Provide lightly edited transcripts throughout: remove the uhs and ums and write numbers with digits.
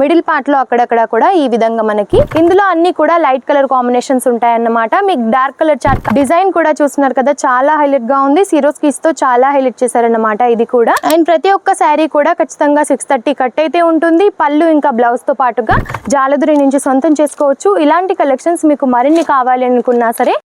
Middle part లో అక్కడక్కడ కూడా ఈ విధంగా మనకి ఇందులో అన్ని కూడా లైట్ కలర్ కాంబినేషన్స్ ఉంటాయన్నమాట. మీకు డార్క్ కలర్ చార్ట్ డిజైన్ కూడా చూస్తున్నారు కదా, చాలా హైలైట్ గా ఉంది. సిరోస్ కీస్ తో చాలా హైలైట్ చేశారన్నమాట ఇది కూడా. అండ్ ప్రతి ఒక్క శారీ కూడా ఖచ్చితంగా 630 కట్ అయితే ఉంటుంది. పళ్ళు ఇంకా బ్లౌజ్ తో పాటుగా జాలదురి నుంచి సొంతం చేసుకోవచ్చు. ఇలాంటి కలెక్షన్స్ మీకు మరిన్ని కావాలి అనుకున్నా సరే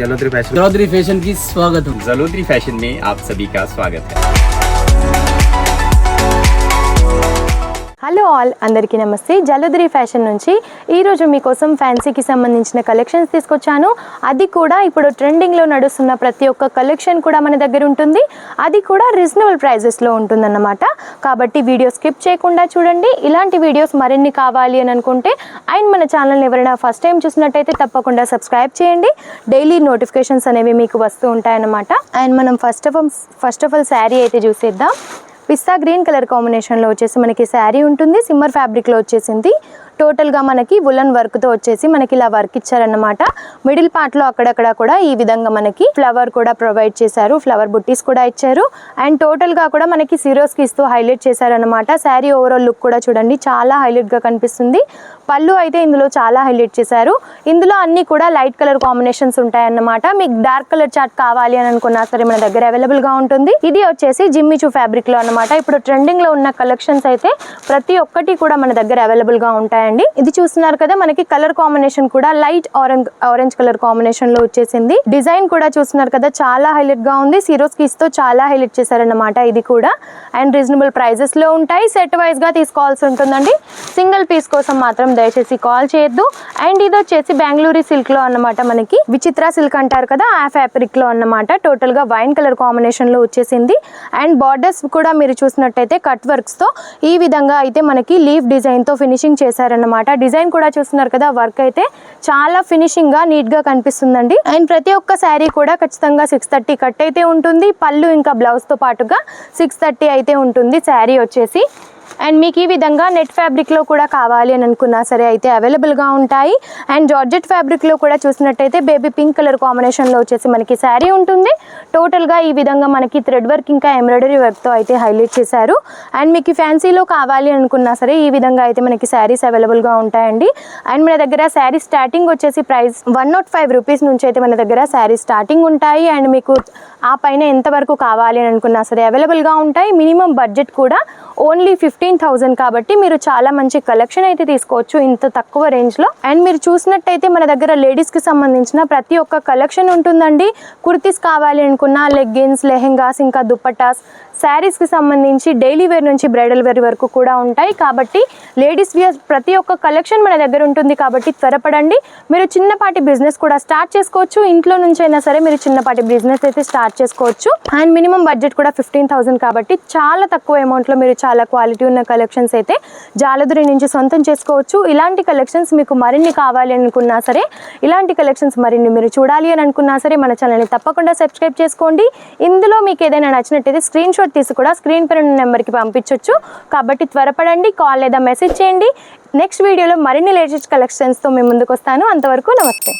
जलोदरी फैशन की स्वागत है। जलोदरी फैशन में आप सभी का स्वागत है। హలో ఆల్, అందరికీ నమస్తే. జలోదరి ఫ్యాషన్ నుంచి ఈరోజు మీకోసం ఫ్యాన్సీకి సంబంధించిన కలెక్షన్స్ తీసుకొచ్చాను. అది కూడా ఇప్పుడు ట్రెండింగ్లో నడుస్తున్న ప్రతి ఒక్క కలెక్షన్ కూడా మన దగ్గర ఉంటుంది. అది కూడా రీజనబుల్ ప్రైజెస్లో ఉంటుందన్నమాట. కాబట్టి వీడియో స్కిప్ చేయకుండా చూడండి. ఇలాంటి వీడియోస్ మరిన్ని కావాలి అని అనుకుంటే అండ్ మన ఛానల్ని ఎవరైనా ఫస్ట్ టైం చూసినట్టయితే తప్పకుండా సబ్స్క్రైబ్ చేయండి. డైలీ నోటిఫికేషన్స్ అనేవి మీకు వస్తూ ఉంటాయన్నమాట. అండ్ మనం ఫస్ట్ ఆఫ్ ఆల్ శారీ అయితే చూసేద్దాం. పిస్తా గ్రీన్ కలర్ కాంబినేషన్లో వచ్చేసి మనకి శారీ ఉంటుంది. సిమ్మర్ ఫ్యాబ్రిక్లో వచ్చేసింది. టోటల్గా మనకి వులన్ వర్క్తో వచ్చేసి మనకి ఇలా వర్క్ ఇచ్చారన్నమాట. మిడిల్ పార్ట్లో అక్కడక్కడ కూడా ఈ విధంగా మనకి ఫ్లవర్ కూడా ప్రొవైడ్ చేశారు. ఫ్లవర్ బుట్టీస్ కూడా ఇచ్చారు. అండ్ టోటల్గా కూడా మనకి సిరోస్కి ఇస్తూ హైలైట్ చేశారన్నమాట. శారీ ఓవరాల్ లుక్ కూడా చూడండి, చాలా హైలైట్గా కనిపిస్తుంది. పళ్ళు అయితే ఇందులో చాలా హైలైట్ చేశారు. ఇందులో అన్ని కూడా లైట్ కలర్ కాంబినేషన్స్ ఉంటాయన్నమాట. మీకు డార్క్ కలర్ చార్ట్ కావాలి అని అనుకున్నా సరే మన దగ్గర అవైలబుల్గా ఉంటుంది. ఇది వచ్చేసి జిమ్మిచూ ఫ్యాబ్రిక్లో అన్నమాట. ఇప్పుడు ట్రెండింగ్లో ఉన్న కలెక్షన్స్ అయితే ప్రతి ఒక్కటి కూడా మన దగ్గర అవైలబుల్గా ఉంటాయి. ఇది చూస్తున్నారు కదా, మనకి కలర్ కాంబినేషన్ కూడా లైట్ ఆరెంజ్ కలర్ కాంబినేషన్ లో వచ్చేసింది. డిజైన్ కూడా చూస్తున్నారు కదా, చాలా హైలైట్ గా ఉంది. సిరోస్ కీస్ తో చాలా హైలైట్ చేశారన్నమాట ఇది కూడా. అండ్ రీజనబుల్ ప్రైజెస్ లో ఉంటాయి. సెట్ వైజ్ గా తీసుకోవాల్సి ఉంటుందండి. సింగిల్ పీస్ కోసం మాత్రం దయచేసి కాల్ చేయొద్దు. అండ్ ఇది వచ్చేసి బెంగళూరు సిల్క్ లో అన్నమాట. మనకి విచిత్ర సిల్క్ అంటారు కదా, ఆ ఫ్యాబ్రిక్ లో అన్నమాట. టోటల్ గా వైన్ కలర్ కాంబినేషన్ లో వచ్చేసింది. అండ్ బార్డర్స్ కూడా మీరు చూసినట్టయితే కట్ వర్క్స్ తో ఈ విధంగా అయితే మనకి లీఫ్ డిజైన్ తో ఫినిషింగ్ చేశారు అన్నమాట. డిజైన్ కూడా చూస్తున్నారు కదా, వర్క్ అయితే చాలా ఫినిషింగ్ గా నీట్ గా కనిపిస్తుందండి. అండ్ ప్రతి ఒక్క శారీ కూడా ఖచ్చితంగా 630 కట్ అయితే ఉంటుంది. పళ్ళు ఇంకా బ్లౌజ్ తో పాటుగా 630 అయితే ఉంటుంది శారీ వచ్చేసి. అండ్ మీకు ఈ విధంగా నెట్ ఫ్యాబ్రిక్లో కూడా కావాలి అని అనుకున్నా సరే అయితే అవైలబుల్గా ఉంటాయి. అండ్ జార్జెట్ ఫ్యాబ్రిక్లో కూడా చూసినట్టయితే బేబీ పింక్ కలర్ కాంబినేషన్లో వచ్చేసి మనకి శారీ ఉంటుంది. టోటల్గా ఈ విధంగా మనకి థ్రెడ్ వర్క్ ఇంకా ఎంబ్రాయిడరీ వర్క్తో అయితే హైలైట్ చేశారు. అండ్ మీకు ఫ్యాన్సీలో కావాలి అనుకున్నా సరే ఈ విధంగా అయితే మనకి శారీస్ అవైలబుల్గా ఉంటాయండి. అండ్ మన దగ్గర శారీ స్టార్టింగ్ వచ్చేసి ప్రైస్ 105 రూపీస్ నుంచి అయితే మన దగ్గర శారీ స్టార్టింగ్ ఉంటాయి. అండ్ మీకు ఆ పైన ఎంతవరకు కావాలి అని అనుకున్నా సరే అవైలబుల్గా ఉంటాయి. మినిమం బడ్జెట్ కూడా ఓన్లీ 15,000 కాబట్టి మీరు చాలా మంచి కలెక్షన్ అయితే తీసుకోవచ్చు ఇంత తక్కువ రేంజ్లో. అండ్ మీరు చూసినట్టయితే మన దగ్గర లేడీస్కి సంబంధించిన ప్రతి ఒక్క కలెక్షన్ ఉంటుందండి. కుర్తీస్ కావాలి అనుకున్నా, లెగ్గిన్స్, లెహెంగాస్, ఇంకా దుప్పటాస్, శారీస్కి సంబంధించి డైలీ వేర్ నుంచి బ్రైడల్ వేర్ వరకు కూడా ఉంటాయి. కాబట్టి లేడీస్ వేర్ ప్రతి ఒక్క కలెక్షన్ మన దగ్గర ఉంటుంది. కాబట్టి త్వరపడండి. మీరు చిన్నపాటి బిజినెస్ కూడా స్టార్ట్ చేసుకోవచ్చు. ఇంట్లో నుంచి అయినా సరే మీరు చిన్నపాటి బిజినెస్ అయితే స్టార్ట్ చేసుకోవచ్చు. అండ్ మినిమం బడ్జెట్ కూడా 15,000 కాబట్టి చాలా తక్కువ అమౌంట్లో మీరు చాలా క్వాలిటీ ఉన్న కలెక్షన్స్ అయితే జాలదురి నుంచి సొంతం చేసుకోవచ్చు. ఇలాంటి కలెక్షన్స్ మీకు మరిన్ని కావాలి అనుకున్నా సరే, ఇలాంటి కలెక్షన్స్ మరిన్ని మీరు చూడాలి అని అనుకున్నా సరే మన ఛానల్ని తప్పకుండా సబ్స్క్రైబ్ చేసుకోండి. ఇందులో మీకు ఏదైనా నచ్చినట్టయితే స్క్రీన్ షాట్ తీసి కూడా స్క్రీన్ పైన ఉన్న నెంబర్కి పంపించవచ్చు. కాబట్టి త్వరపడండి, కాల్ లేదా మెసేజ్ చేయండి. నెక్స్ట్ వీడియోలో మరిన్ని లేటెస్ట్ కలెక్షన్స్తో మేము ముందుకు వస్తాను. అంతవరకు నమస్తే.